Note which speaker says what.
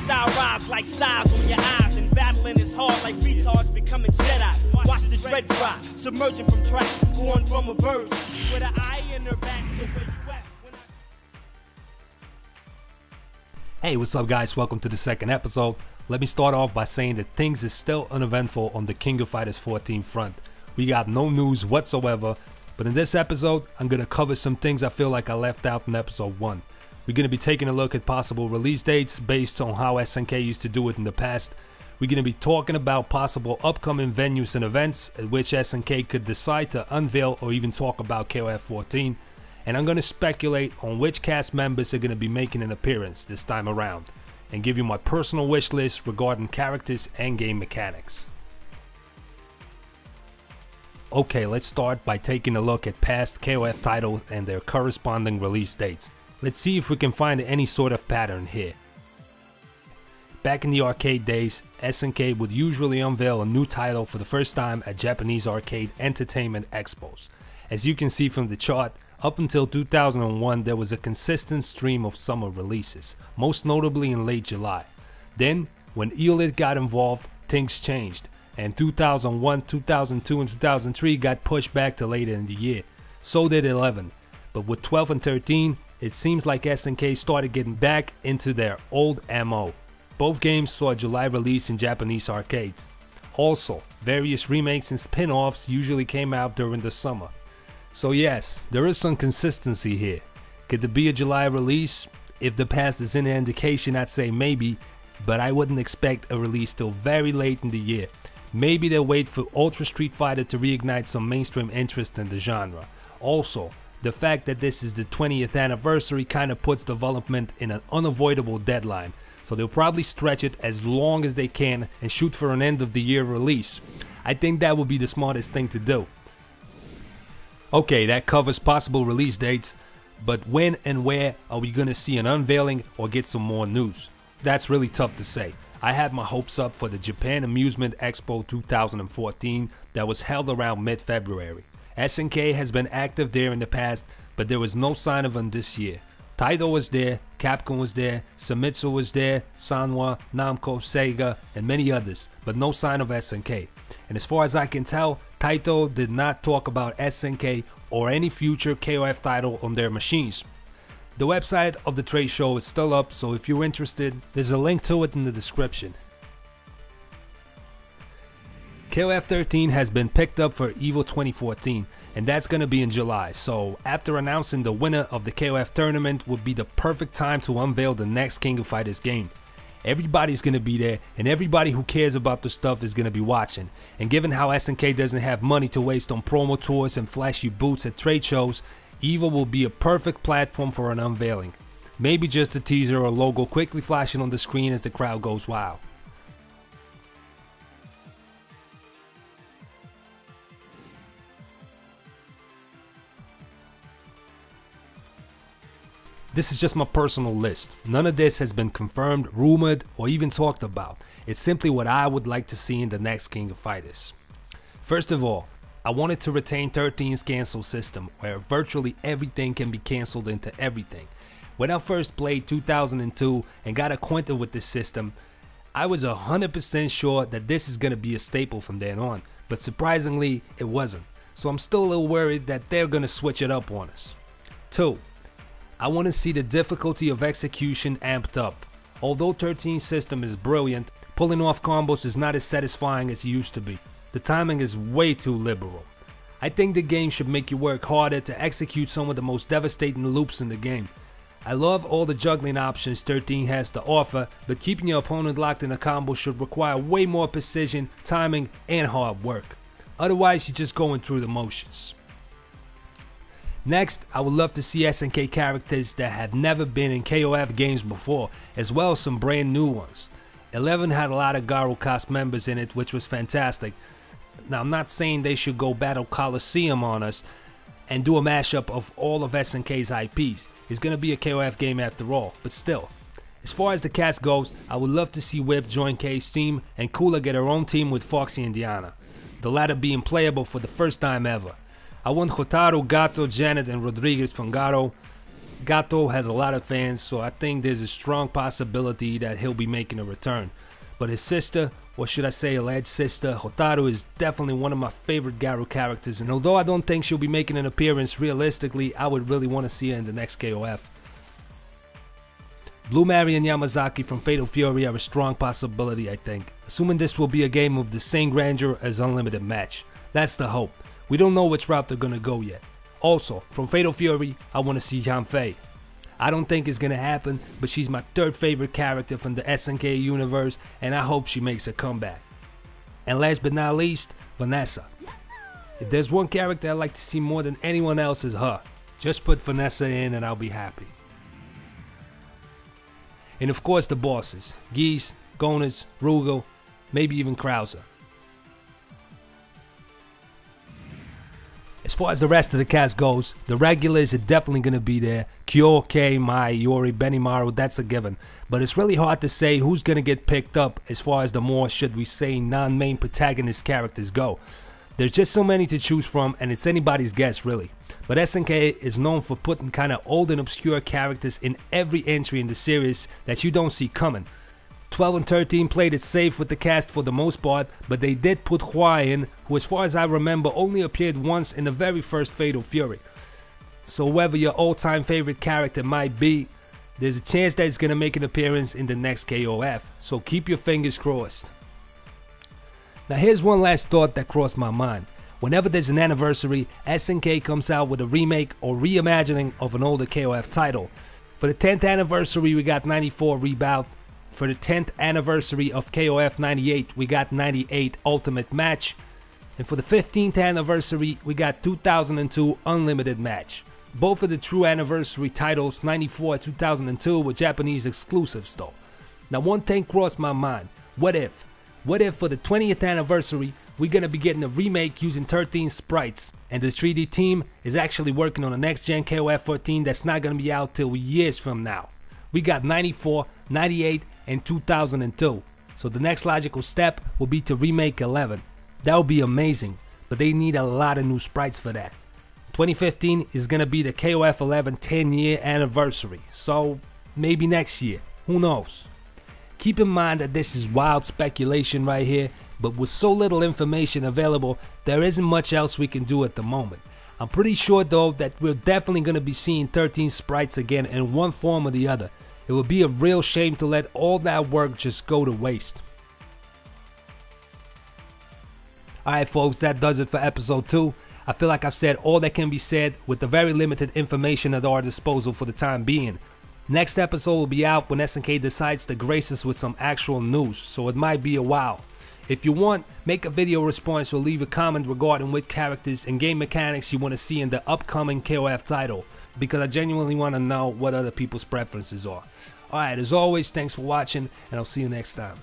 Speaker 1: style rise like stars on your eyes, and battling is hard like retards becoming Jedi. Watch the dread fry, submerging from tracks, going from a verse with an eye in their back. So where you at?
Speaker 2: Hey, what's up guys? Welcome to the second episode. Let me start off by saying that things is still uneventful on the King of Fighters 14 front. We got no news whatsoever, but in this episode, I'm going to cover some things I feel like I left out in episode 1. We're going to be taking a look at possible release dates based on how SNK used to do it in the past. We're going to be talking about possible upcoming venues and events at which SNK could decide to unveil or even talk about KOF 14. And I'm going to speculate on which cast members are going to be making an appearance this time around, and give you my personal wish list regarding characters and game mechanics. Okay, let's start by taking a look at past KOF titles and their corresponding release dates. Let's see if we can find any sort of pattern here. Back in the arcade days, SNK would usually unveil a new title for the first time at Japanese arcade entertainment expos. As you can see from the chart, up until 2001 there was a consistent stream of summer releases, most notably in late July. Then, when EOLIT got involved, things changed, and 2001, 2002 and 2003 got pushed back to later in the year. So did 11, but with 12 and 13, it seems like SNK started getting back into their old MO. Both games saw a July release in Japanese arcades. Also, various remakes and spin-offs usually came out during the summer. So yes, there is some consistency here. Could there be a July release? If the past is any indication, I'd say maybe, but I wouldn't expect a release till very late in the year. Maybe they'll wait for Ultra Street Fighter to reignite some mainstream interest in the genre. Also, the fact that this is the 20th anniversary kind of puts development in an unavoidable deadline, so they'll probably stretch it as long as they can and shoot for an end of the year release. I think that would be the smartest thing to do. Okay, that covers possible release dates, but when and where are we gonna see an unveiling or get some more news? That's really tough to say. I had my hopes up for the Japan Amusement Expo 2014 that was held around mid-February. SNK has been active there in the past, but there was no sign of them this year. Taito was there, Capcom was there, Famitsu was there, Sanwa, Namco, Sega, and many others, but no sign of SNK. And as far as I can tell, Taito did not talk about SNK or any future KOF title on their machines. The website of the trade show is still up, so if you're interested, there's a link to it in the description. KOF 13 has been picked up for EVO 2014, and that's gonna be in July, so after announcing the winner of the KOF tournament would be the perfect time to unveil the next King of Fighters game. Everybody's gonna be there, and everybody who cares about the stuff is gonna be watching. And given how SNK doesn't have money to waste on promo tours and flashy booths at trade shows, EVO will be a perfect platform for an unveiling. Maybe just a teaser or logo quickly flashing on the screen as the crowd goes wild. This is just my personal list. None of this has been confirmed, rumored, or even talked about. It's simply what I would like to see in the next King of Fighters. First of all, I wanted to retain 13's cancel system, where virtually everything can be cancelled into everything. When I first played 2002 and got acquainted with this system, I was 100% sure that this is going to be a staple from then on, but surprisingly it wasn't. So I'm still a little worried that they're going to switch it up on us. 2. I want to see the difficulty of execution amped up. Although 13's system is brilliant, pulling off combos is not as satisfying as it used to be. The timing is way too liberal. I think the game should make you work harder to execute some of the most devastating loops in the game. I love all the juggling options 13 has to offer, but keeping your opponent locked in a combo should require way more precision, timing, and hard work. Otherwise, you're just going through the motions. Next, I would love to see SNK characters that have never been in KOF games before, as well as some brand new ones. 11 had a lot of Garo cast members in it, which was fantastic. Now, I'm not saying they should go battle Coliseum on us and do a mashup of all of SNK's IPs. It's gonna be a KOF game after all, but still. As far as the cast goes, I would love to see Whip join K's team and Kula get her own team with Foxy and Diana, the latter being playable for the first time ever. I want Hotaru, Gato, Janet, and Rodriguez from Garo. Gato has a lot of fans, so I think there's a strong possibility that he'll be making a return. But his sister, or should I say alleged sister, Hotaru, is definitely one of my favorite Garu characters, and although I don't think she'll be making an appearance, realistically, I would really want to see her in the next KOF. Blue Mary and Yamazaki from Fatal Fury are a strong possibility, I think, assuming this will be a game of the same grandeur as Unlimited Match. That's the hope. We don't know which route they're gonna go yet. Also, from Fatal Fury, I want to see Yanfei. I don't think it's gonna happen, but she's my third favorite character from the SNK universe, and I hope she makes a comeback. And last but not least, Vanessa. If there's one character I'd like to see more than anyone else, is her. Just put Vanessa in and I'll be happy. And of course the bosses, Geese, Gonas, Rugal, maybe even Krauser. As far as the rest of the cast goes, the regulars are definitely going to be there. Kyo, Kei, Mai, Yori, Benimaru, that's a given. But it's really hard to say who's going to get picked up as far as the more, should we say, non-main protagonist characters go. There's just so many to choose from, and it's anybody's guess really. But SNK is known for putting kind of old and obscure characters in every entry in the series that you don't see coming. 12 and 13 played it safe with the cast for the most part, but they did put Hua in, who as far as I remember only appeared once in the very first Fatal Fury. So whoever your all-time favorite character might be, there's a chance that it's going to make an appearance in the next KOF, so keep your fingers crossed. Now here's one last thought that crossed my mind. Whenever there's an anniversary, SNK comes out with a remake or reimagining of an older KOF title. For the 10th anniversary we got 94 Rebound. For the 10th anniversary of KOF 98 we got 98 Ultimate Match. And for the 15th anniversary we got 2002 Unlimited Match. Both of the true anniversary titles, 94 and 2002, were Japanese exclusives though. Now one thing crossed my mind. What if for the 20th anniversary we're gonna be getting a remake using 13 sprites, and the 3D team is actually working on a next gen KOF 14 that's not gonna be out till years from now. We got 94, 98, and 2002. So the next logical step will be to remake 11. That would be amazing, but they need a lot of new sprites for that. 2015 is gonna be the KOF 11 10-year anniversary, so maybe next year, who knows. Keep in mind that this is wild speculation right here, but with so little information available, there isn't much else we can do at the moment. I'm pretty sure though that we're definitely going to be seeing 13 sprites again in one form or the other. It would be a real shame to let all that work just go to waste. Alright folks, that does it for episode 2. I feel like I've said all that can be said with the very limited information at our disposal for the time being. Next episode will be out when SNK decides to grace us with some actual news, so it might be a while. If you want, make a video response or leave a comment regarding what characters and game mechanics you want to see in the upcoming KOF title, because I genuinely want to know what other people's preferences are. Alright, as always, thanks for watching, and I'll see you next time.